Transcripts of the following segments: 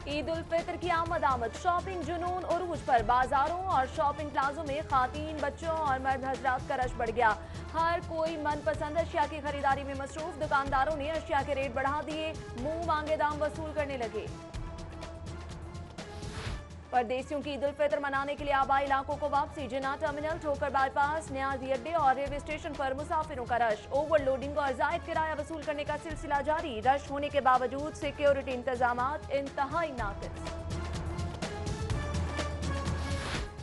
ईद उल फितर की आमद शॉपिंग जुनून उरूज पर। बाजारों और शॉपिंग प्लाजों में खातीन, बच्चों और मर्द हजरात का रश बढ़ गया। हर कोई मनपसंद अशिया की खरीदारी में मसरूफ। दुकानदारों ने अशिया के रेट बढ़ा दिए, मुंह मांगे दाम वसूल करने लगे। परदेशियों की ईद उल फितर मनाने के लिए आबाई इलाकों को वापसी। जिन्ना टर्मिनल, ठोकर बाईपास, न्याजी अड्डे और रेलवे स्टेशन पर मुसाफिरों का रश। ओवरलोडिंग और जायद किराया वसूल करने का सिलसिला जारी। रश होने के बावजूद सिक्योरिटी इंतजामात इंतहाई नाकिस।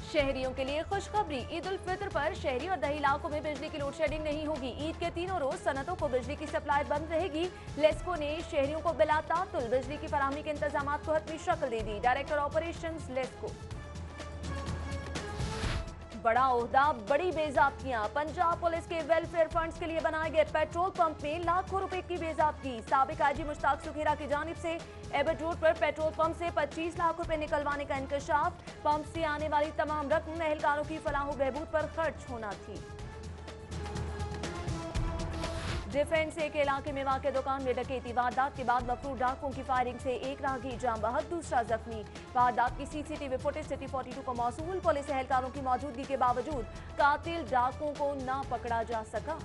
शहरियों के लिए खुशखबरी। ईद उल फितर पर शहरी और दही इलाकों में बिजली की लोड शेडिंग नहीं होगी। ईद के तीनों रोज सनतों को बिजली की सप्लाई बंद रहेगी। लेस्को ने शहरियों को बिला तातुल बिजली की फराहमी के इंतजाम को हतमी शक्ल दे दी। Director operations LESCO. बड़ा ओहदा, बड़ी बेजाब्तियां। पंजाब पुलिस के वेलफेयर फंड्स के लिए बनाए गए पेट्रोल पंप में लाखों रुपए की बेजाब्ती। साबिक आईजी मुश्ताक सुखेरा की जानिब से एबट रोड पर पेट्रोल पंप से 25 लाख रुपए निकलवाने का इंकशाफ। पंप से आने वाली तमाम रकम एहलकारों की फलाह बहबूद पर खर्च होना थी। डिफेंस एक इलाके में वाक़ दुकान में डकैती। वारदात के बाद मफरूर डाकुओं की फायरिंग से एक राहगीर जाम बहक, दूसरा जख्मी। वारदात की सीसीटीवी फुटेज सिटी 42 को मौसूल। पुलिस एहलकारों की मौजूदगी के बावजूद कातिल डाकुओं को ना पकड़ा जा सका।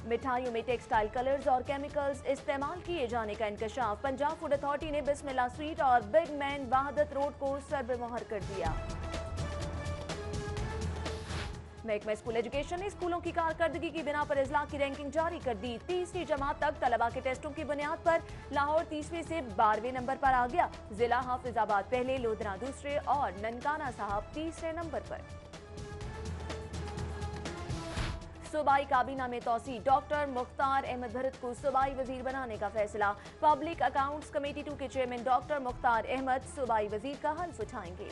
मिठाइयों में टेक्सटाइल कलर्स और केमिकल्स इस्तेमाल किए जाने का इंकशाफ। पंजाब फूड अथॉरिटी ने बिस्मिल्लाह स्वीट और बिग मैन वहादत रोड को सर्वमोहर कर दिया। महकमा स्कूल एजुकेशन ने स्कूलों की कारकर्दगी की बिना पर इजला की रैंकिंग जारी कर दी। तीसरी जमात तक तलबा के टेस्टों की बुनियाद पर लाहौर 30वें से 12वें नंबर पर आ गया। जिला हाफिजाबाद पहले, लोधरा दूसरे और ननकाना साहब तीसरे नंबर पर। सूबाई काबीना में तौसी। डॉक्टर मुख्तार अहमद भरत को सूबाई वजीर बनाने का फैसला। पब्लिक अकाउंट्स कमेटी 2 के चेयरमैन डॉक्टर मुख्तार अहमद सूबाई वजीर का हल्फ उठाएंगे।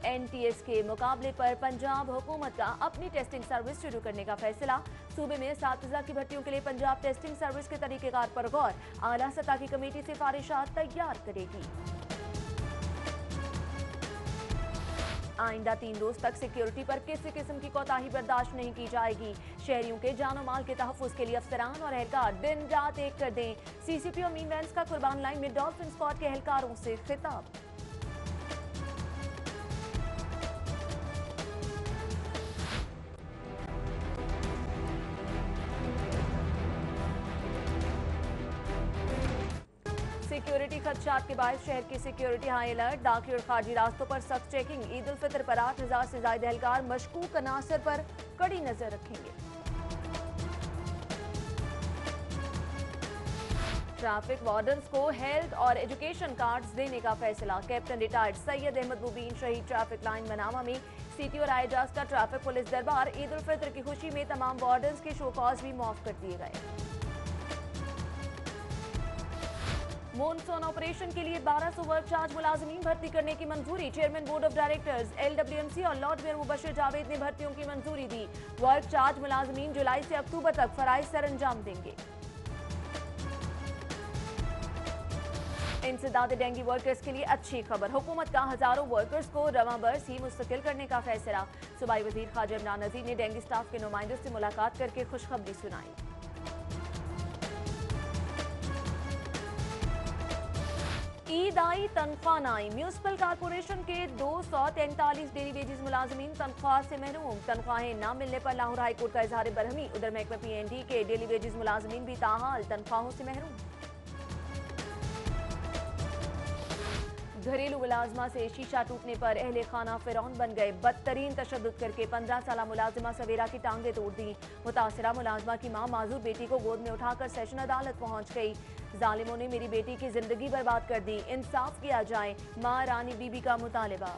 NTS के मुकाबले पर पंजाब हुकूमत का अपनी टेस्टिंग सर्विस शुरू करने का फैसला। सूबे में सातिज़ा की भर्तियों के लिए पंजाब टेस्टिंग सर्विस के तरीक़ेकार पर गौर। आला सतह की कमेटी सिफारिशात तैयार करेगी। आइंदा 3 रोज तक सिक्योरिटी पर किसी किस्म की कोताही बर्दाश्त नहीं की जाएगी। शहरियों के जानो माल के तहफ़्फ़ुज़ के लिए अफसरान और एहलकार दिन रात एक कर दें। CCP और मीन वैन्स का कुर्बान लाइन में डॉल्फिन स्क्वाड के एहलकारों से खिताब। सिक्योरिटी खदशात के बाद शहर की सिक्योरिटी हाई अलर्ट। दाखिली और खारजी रास्तों पर सख्त चेकिंग। ईद उल फितर पर 8000 से ज्यादा एहलकार मशकूक अनासर पर कड़ी नजर रखेंगे। ट्रैफिक वार्डन्स को हेल्थ और एजुकेशन कार्ड्स देने का फैसला। कैप्टन रिटायर्ड सैयद अहमद मुबीन शहीद ट्रैफिक लाइन मनामा में CTO और IJAS का ट्रैफिक पुलिस दरबार। ईद उल फितर की खुशी में तमाम वार्डन्स के शो कॉज भी माफ कर दिए गए। मॉनसून ऑपरेशन के लिए 1200 वर्क चार्ज मुलाजमीन भर्ती करने की मंजूरी। Chairman board of directors LWMC और लॉर्ड मेयर मुबशिर जावेद ने भर्तियों की मंजूरी दी। वर्क चार्ज मुलाजमीन जुलाई से अक्टूबर तक फराइज सर अंजाम देंगे। इंसदाद डेंगू वर्कर्स के लिए अच्छी खबर। हुकूमत का हजारों वर्कर्स को रवां बरस ही मुस्तकिल करने का फैसला। सूबाई वजीर ख्वाजा इमरान नजीर ने डेंगू स्टाफ के नुमाइंदों से मुलाकात करके खुशखबरी सुनाई। ईद आई तनख्वाह न आई। म्यूनिसिपल कॉर्पोरेशन के 243 डेली वेजेस मुलाजमीन तनख्वाह से महरूम। तनख्वाहें न मिलने पर लाहौर हाईकोर्ट का इजहार बरहमी। उधर महकमा PND के डेली वेजेस मुलाजमीन भी ताहाल तनख्वाहों से महरूम। घरेलू मुलाजमा से शीशा टूटने पर अहले खाना फिरौन बन गए। बदतरीन तशद्दुद करके 15 साल मुलाजिमा सवेरा की टांगें तोड़ दी। मुतासिरा मुलाजमा की मां माजूर बेटी को गोद में उठाकर सेशन अदालत पहुंच गई। जालिमों ने मेरी बेटी की जिंदगी बर्बाद कर दी, इंसाफ किया जाए, मां रानी बीबी का मुतालिबा।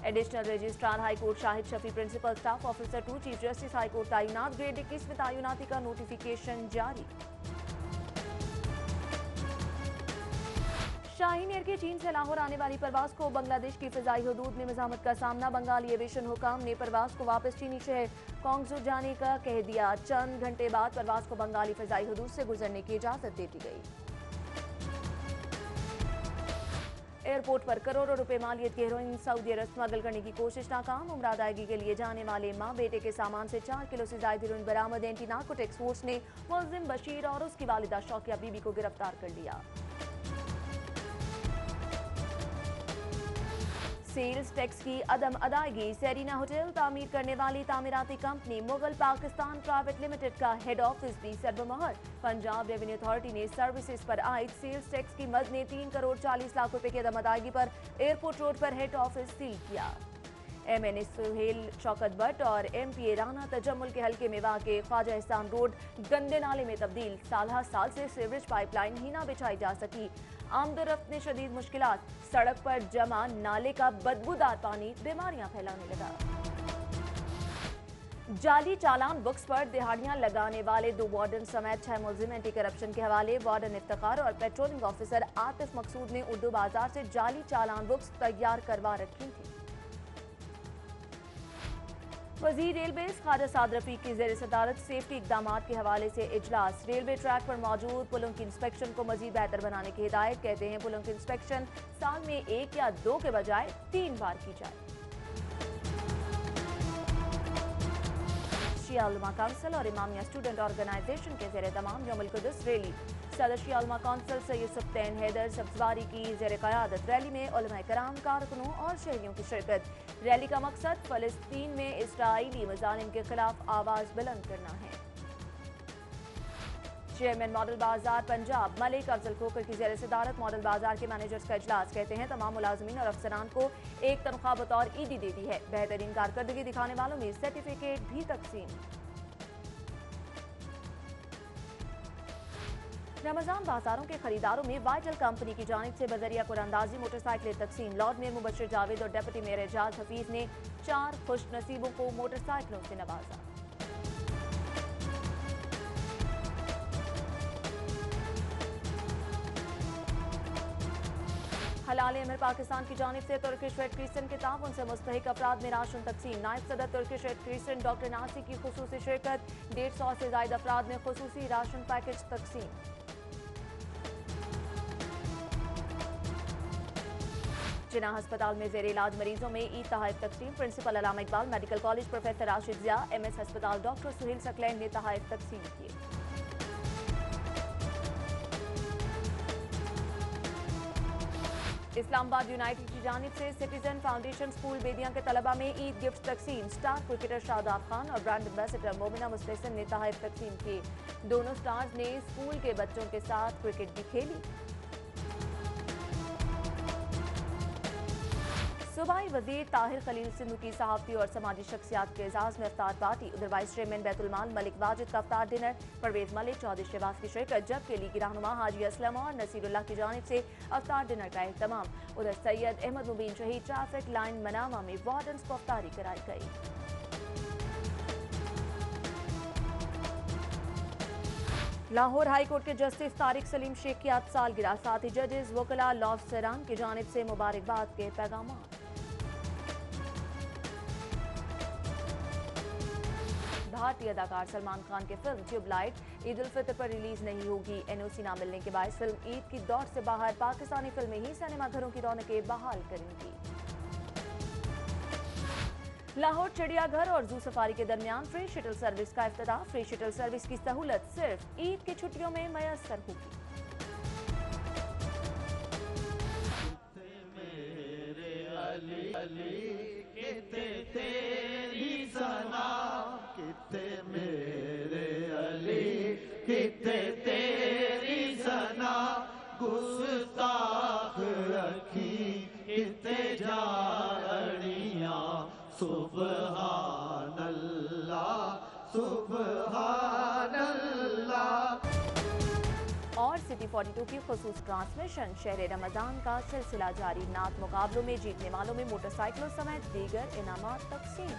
Additional registrar high court Shahid Shafi principal staff officer 2 chief justice high court तायुनात ग्रेड 21 में तायुनाती का नोटिफिकेशन जारी। शाहीन एयर की चीन से लाहौर आने वाली परवाज को बांग्लादेश की फिजाई हदूद में मज़ामत का सामना। बंगाली एविएशन हुकाम ने परवाज को वापस चीनी शहर कोंगजू जाने का कह दिया। चंद घंटे बाद परवाज को बंगाली फिजाई हदूद से गुजरने की इजाजत दे दी गई। एयरपोर्ट पर करोड़ों रुपए मालियत की हेरोइन सऊदी अरब स्मगल करने की कोशिश नाकाम। उम्रा अदायगी के लिए जाने वाले मां बेटे के सामान से 4 किलो से ज्यादा हेरोइन बरामद। एंटी नार्कोटिक्स फोर्स ने मुलजिम बशीर और उसकी वालिदा शौकिया बीबी को गिरफ्तार कर लिया। सेल्स टैक्स की अदम अदायगी। सेरिना होटल तामीर करने वाली तामीराती company Mughal Pakistan private limited का हेड ऑफिस भी सरबमहर। पंजाब रेवेन्यू अथॉरिटी ने सर्विसेज पर आयद सेल्स टैक्स की मद ने 3 करोड़ 40 लाख रुपए की अदम अदायगी पर एयरपोर्ट रोड पर हेड ऑफिस सील किया। MNA सुहेल शौकत भट्ट और MPA राना तजम्मुल के हल्के में वाक़े ख्वाजा एहसान रोड गंदे नाले में तब्दील। साल से सीवरेज पाइपलाइन ही ना बिछाई जा सकी। आमदोरफ्त में शदीद मुश्किलात। सड़क पर जमा नाले का बदबूदार पानी बीमारियां फैलाने लगा। जाली चालान बुक्स पर दिहाड़ियां लगाने वाले 2 वार्डन समेत 6 मुलजिम एंटी करप्शन के हवाले। वार्डन इफ्तिखार और पेट्रोलिंग ऑफिसर आतिफ मकसूद ने उर्दू बाजार से जाली चालान बुक्स तैयार करवा रखी थी। वजीर रेलवेज ख्वाजा साद रफीक की ज़ेर सदारत सेफ्टी इकदाम के हवाले से इजलास। रेलवे ट्रैक पर मौजूद पुलों की इंस्पेक्शन को मजीद बेहतर बनाने की हिदायत। कहते हैं पुलों की इंस्पेक्शन साल में 1 या 2 के बजाय 3 बार की जाए। शिया उलमा काउंसिल और इमामिया स्टूडेंट ऑर्गेनाइजेशन के ज़ेर तमाम यौमुल कुद्स रैली। सदर शिया उलमा काउंसिल सैयद सुब्तैन हैदर सब्जवारी की ज़ेर क़यादत रैली में उलमा कराम, कारकुनों और शहरियों की शिरकत। रैली का मकसद फ़लस्तीन में इसराइली मज़ालिम के खिलाफ आवाज़ बुलंद करना है। चेयरमैन मॉडल बाजार पंजाब मलिक अफजल खोखर की ज़ेर सदारत मॉडल बाजार के मैनेजर्स का इजलास। कहते हैं तमाम मुलाजमीन और अफसरान को एक तनख्वाह बतौर ईडी दे दी है। बेहतरीन कारकर्दगी दिखाने वालों में सर्टिफिकेट भी तकसीम। रमजान बाजारों के खरीदारों में वाइटल कंपनी की जानिब से बजरिया कुरानंदाजी मोटरसाइकिलें तकसीम। लॉर्ड मेयर मुबश्शिर जावेद और डिप्टी मेयर एजाज हफीज ने 4 खुश नसीबों को मोटरसाइकिलों से नवाजा। हलाल अमर पाकिस्तान की जानिब से तुर्किश रेड क्रिसेंट के ताउन से मुस्तहिक अफराद में राशन तकसीम। नायब सदर तुर्किश रेड क्रिसेंट डॉक्टर नासी की खुसूसी शिरकत। 150 से ज्यादा अफराद में खुसूसी राशन पैकेज तकसीम। जिना अस्पताल में जेर इलाज मरीजों में ईद तहाइफ तकसीम। Principal Allama Iqbal medical college professor Rashid Zia, MS अस्पताल डॉक्टर सुहेल सकलैन ने तहाइफ तकसीम किए। इस्लामाबाद यूनाइटेड की जानिब से सिटीजन फाउंडेशन स्कूल बेदियां के तलबा में ईद गिफ्ट तकसीम। स्टार क्रिकेटर शादाब खान और ब्रांड एम्बेसडर मोमिना मुस्तहसन ने तहाइफ तकसीम किए। दोनों स्टार्स ने स्कूल के बच्चों के साथ क्रिकेट भी खेली। सूबाई वजीर ताहिर खलील सिंधु की सहाफती और समाजी शख्सियात के एजाज में अफ्तार पार्टी। उधर वाइस चेयरमैन बैतुल-माल मलिक वाजिद का अफ्तार डिनर। परवेज मलिक, चौधरी शहबाज की शिरकत। जबकि लीगी रहनुमा हाजी असलम और नसीरुल्लाह की जानिब से अफ्तार डिनर का एहतमाम। उधर सैयद अहमद मुबीन शहीद ट्रैफिक लाइन मनामा में वार्डन्स को अफ्तारी कराई गई। लाहौर हाईकोर्ट के जस्टिस तारिक सलीम शेख की आज सालगिरह। साथ ही जजेस, वकला, लॉ अफसरान की जानिब से मुबारकबाद के पैगाम। भारतीय अदाकार सलमान खान की फिल्म ट्यूबलाइट ईद उल फितर पर रिलीज नहीं होगी। NOC ना मिलने के बाद फिल्म ईद की दौड़ से बाहर। पाकिस्तानी फिल्में ही सिनेमाघरों की रौनकें बहाल करेंगी। लाहौर चिड़ियाघर और जू सफारी के दरमियान फ्री शटल सर्विस का इफ्तिताह। फ्री शटल सर्विस की सहूलत सिर्फ ईद की छुट्टियों में मयसर होगी। गुस्ताख रखी किते जानियां सुबहान अल्लाह सुबहान अल्लाह। और सिटी 42 की खुसूस ट्रांसमिशन। शहर रमजान का सिलसिला जारी। नात मुकाबलों में जीतने वालों में मोटरसाइकिलों समेत दीगर इनामात तकसीम।